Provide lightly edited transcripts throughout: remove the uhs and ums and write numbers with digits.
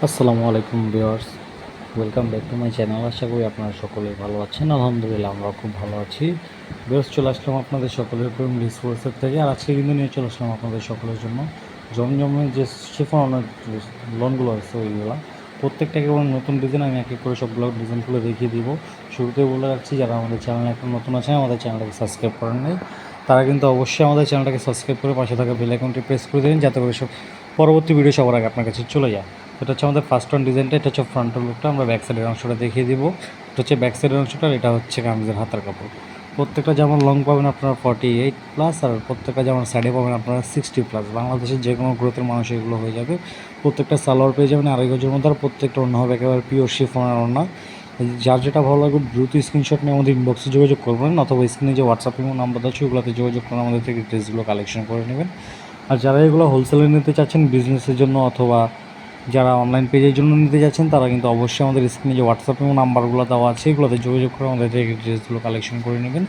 আসসালামু আলাইকুম viewers, welcome back to my channel. আশা করি আপনারা সকলেই ভালো আছেন। আলহামদুলিল্লাহ আমরাও খুব ভালো আছি। ভিউয়ার্স, চলে আসলাম আপনাদের সকলের প্রেম রিসোর্সের থেকে। আর আজকে কিন্তু নিয়ে চলে আসলাম আপনাদের সকলের জন্য জমজমের যে শিফন অনেক লোনগুলো আছে ওইগুলো প্রত্যেকটা কেবল নতুন ডিজাইন। আমি এক এক করে সবগুলো ডিজাইনগুলো দেখিয়ে দিব। শুরুতে বলে রাখছি, যারা আমাদের চ্যানেলে এখন নতুন আছেন, আমাদের চ্যানেলটাকে সাবস্ক্রাইব করেন নাই, তারা কিন্তু অবশ্যই আমাদের চ্যানেলটাকে সাবস্ক্রাইব করে পাশে থাকা বেল আইকনটি প্রেস করে দেবেন, যাতে করে সব পরবর্তী ভিডিও সবার আগে আপনার কাছে চলে যায়। এটা হচ্ছে আমাদের ফার্স্ট ওয়ান ডিজাইনটা। এটা হচ্ছে ফ্রন্টের লুকটা। আমরা ব্যাক সাইডের অংশটা দেখিয়ে দিব। এটা হচ্ছে ব্যাক সাইডের অংশটা। এটা হচ্ছে কামিজের হাতার কাপড়। প্রত্যেকটা যেমন লং পাবেন আপনারা 48+, আর প্রত্যেকটা যেমন সাইডে পাবেন আপনারা 60+। বাংলাদেশের যে কোনো গ্রোথের মানুষ এগুলো হয়ে যাবে। প্রত্যেকটা সালোয়ার পেয়ে যাবেন আড়াই গজের মধ্যে। আর প্রত্যেকটা অন্য হবে একেবারে পিওর শিফনের ওড়না। যার যেটা ভালো লাগবে দ্রুত স্ক্রিনশট নিয়ে আমাদের ইনবক্সে যোগাযোগ করবেন, অথবা স্ক্রিনে যে হোয়াটসঅ্যাপ নাম্বার আছে ওগুলোতে যোগাযোগ করে আমাদের থেকে ড্রেসগুলো কালেকশন করে নেবেন। আর যারা এগুলো হোলসেলে নিতে চাচ্ছেন বিজনেসের জন্য, অথবা যারা অনলাইন পেজের জন্য নিতে যাচ্ছেন, তারা কিন্তু অবশ্যই আমাদের স্ক্রিনে যে হোয়াটসঅ্যাপ নাম্বারগুলো দেওয়া আছে এগুলোতে যোগাযোগ করে আমাদের থেকে ড্রেসগুলো কালেকশন করে নেবেন।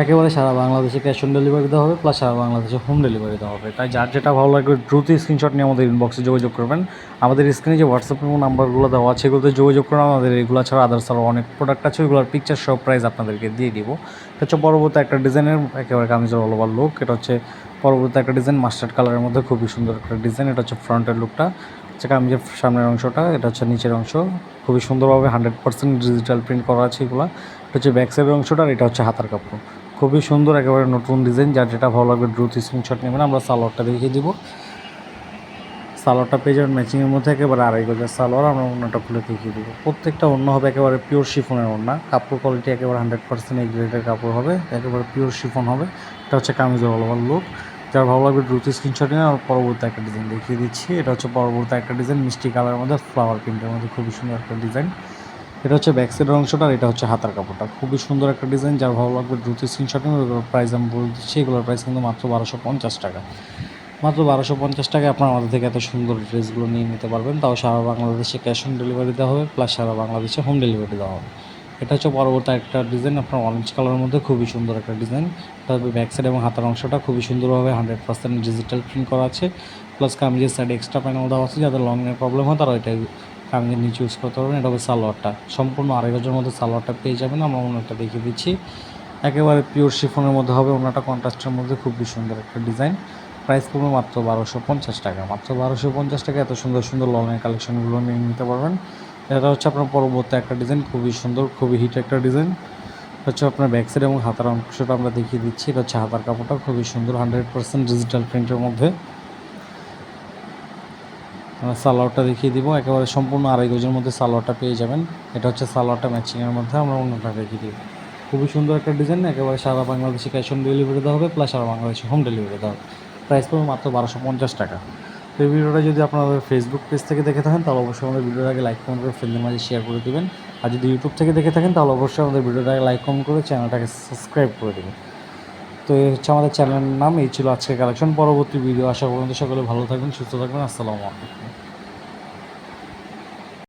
একেবারে সারা বাংলাদেশে ক্যাশ অন ডেলিভারি দেওয়া হবে, প্লাস সারা বাংলাদেশে হোম ডেলিভারি দেওয়া হবে। তাই যার যেটা ভালো লাগবে দ্রুত স্ক্রিনশট নিয়ে আমাদের ইনবক্সে যোগাযোগ করবেন। আমাদের স্ক্রিনে যে হোয়াটসঅ্যাপ নাম্বারগুলো দেওয়া আছে এগুলোতে যোগাযোগ করে আমাদের এগুলো ছাড়া আদার্স আরও অনেক প্রোডাক্ট আছে, ওইগুলোর পিকচার সব প্রাইস আপনাদেরকে দিয়ে দিব। এটা হচ্ছে পরবর্তী একটা ডিজাইনের একেবারে কামিজের অল ওভার লুক। এটা হচ্ছে পরবর্তী একটা ডিজাইন মাস্টার্ড কালারের মধ্যে, খুবই সুন্দর একটা ডিজাইন। এটা হচ্ছে ফ্রন্টের লুকটা, হচ্ছে কামিজের সামনের অংশটা। এটা হচ্ছে নিচের অংশ, খুবই সুন্দরভাবে 100% ডিজিটাল প্রিন্ট করা আছে এগুলো। এটা হচ্ছে ব্যাক সাইডের অংশটা, আর এটা হচ্ছে হাতার কাপড়। খুবই সুন্দর, একেবারে নতুন ডিজাইন। যার যেটা ভালো লাগবে দ্রুত স্ক্রিনশট নেবেন। আমরা সালোয়ারটা দেখিয়ে দিব। সালোয়ারটা পেয়ে যাবেন ম্যাচিংয়ের মধ্যে, একেবারে আড়াই গজের সালোয়ার। আমরা ওড়নাটা খুলে দেখিয়ে দিব। প্রত্যেকটা ওড়না হবে একেবারে পিওর শিফনের ওড়না। কাপড় কোয়ালিটি একেবারে 100% এই গ্রেডের কাপড় হবে, একেবারে পিওর শিফন হবে। এটা হচ্ছে কামিজের অল ওভার লুক। যার ভালো লাগবে দ্রুত স্ক্রিনশট নিয়ে আর পরবর্তী একটা ডিজাইন দেখিয়ে দিচ্ছি। এটা হচ্ছে পরবর্তী একটা ডিজাইন মিষ্টি কালারের মধ্যে ফ্লাওয়ার প্রিন্টের মধ্যে, খুবই সুন্দর একটা ডিজাইন। এটা হচ্ছে ব্যাক সাইডের অংশটা, আর এটা হচ্ছে হাতার কাপড়টা। খুবই সুন্দর একটা ডিজাইন। যার ভালো লাগবে দ্রুত স্ক্রিনশট নিন। এগুলোর প্রাইস আমি বলে দিচ্ছি। এগুলোর প্রাইস কিন্তু মাত্র 1250 টাকা। মাত্র 1250 টাকায় আপনার আমাদের থেকে এত সুন্দর ড্রেসগুলো নিয়ে নিতে পারবেন। তাও সারা বাংলাদেশে ক্যাশ অন ডেলিভারি দেওয়া হবে, প্লাস সারা বাংলাদেশে হোম ডেলিভারি দেওয়া হবে। এটা হচ্ছে পরবর্তী একটা ডিজাইন আপনার অরেঞ্জ কালারের মধ্যে, খুবই সুন্দর একটা ডিজাইন। তবে ব্যাক সাইড এবং হাতার অংশটা খুবই সুন্দরভাবে 100% ডিজিটাল প্রিন্ট করা আছে, প্লাস কামিজের সাইডে এক্সট্রা প্যানেল দেওয়া আছে। যাদের লংয়ের প্রবলেম হয় তারা এটাই কামিজের নিচে ইউজ করতে পারবেন। এটা হবে সালোয়ারটা, সম্পূর্ণ আড়াই গজের মধ্যে সালোয়ারটা পেয়ে যাবেন। আমরা ওনাটা দেখিয়ে দিচ্ছি। একেবারে পিওর শিফনের মধ্যে হবে ওনাটা, কন্ট্রাস্টের মধ্যে, খুবই সুন্দর একটা ডিজাইন। প্রাইস পড়বে মাত্র 1250 টাকা। মাত্র 1250 টাকা এত সুন্দর সুন্দর লনের কালেকশনগুলো নিয়ে নিতে পারবেন। এটা হচ্ছে আপনার পরবর্তী একটা ডিজাইন, খুবই সুন্দর, খুবই হিট একটা ডিজাইন। হচ্ছে আপনার ব্যাক সাইড এবং হাতার অংশটা আমরা দেখিয়ে দিচ্ছি। এটা হচ্ছে হাতার কাপড়টা, খুবই সুন্দর 100% ডিজিটাল প্রিন্টের মধ্যে। আমরা সালোয়ারটা দেখিয়ে দিব। একেবারে সম্পূর্ণ আড়াই গজের মধ্যে সালোয়ারটা পেয়ে যাবেন। এটা হচ্ছে সালোয়ারটা ম্যাচিংয়ের মধ্যে। আমরা অন্যটা দেখিয়ে দিব। খুবই সুন্দর একটা ডিজাইন। একেবারে সারা বাংলাদেশে ক্যাশ অন ডেলিভারি দেওয়া হবে, প্লাস সারা বাংলাদেশে হোম ডেলিভারি দেওয়া হবে। প্রাইস পড়বে মাত্র 1250 টাকা। তো এই ভিডিওটা যদি আপনাদের ফেসবুক পেজ থেকে দেখে থাকেন, তাহলে অবশ্যই আমাদের ভিডিওর আগে লাইক কমেন্ট করে ফ্রেন্ডদের মাঝে শেয়ার করে দেবেন। আর যদি ইউটিউব থেকে দেখে থাকেন, তাহলে অবশ্যই আমাদের ভিডিওটা আগে লাইক কমেন্ট করে চ্যানেলটাকে সাবস্ক্রাইব করে দেবেন। তো এই হচ্ছে আমাদের চ্যানেলের নাম। এই ছিল আজকের কালেকশন। পরবর্তী ভিডিও আসা পর্যন্ত সকলে ভালো থাকবেন, সুস্থ থাকবেন। আসসালামু আলাইকুম।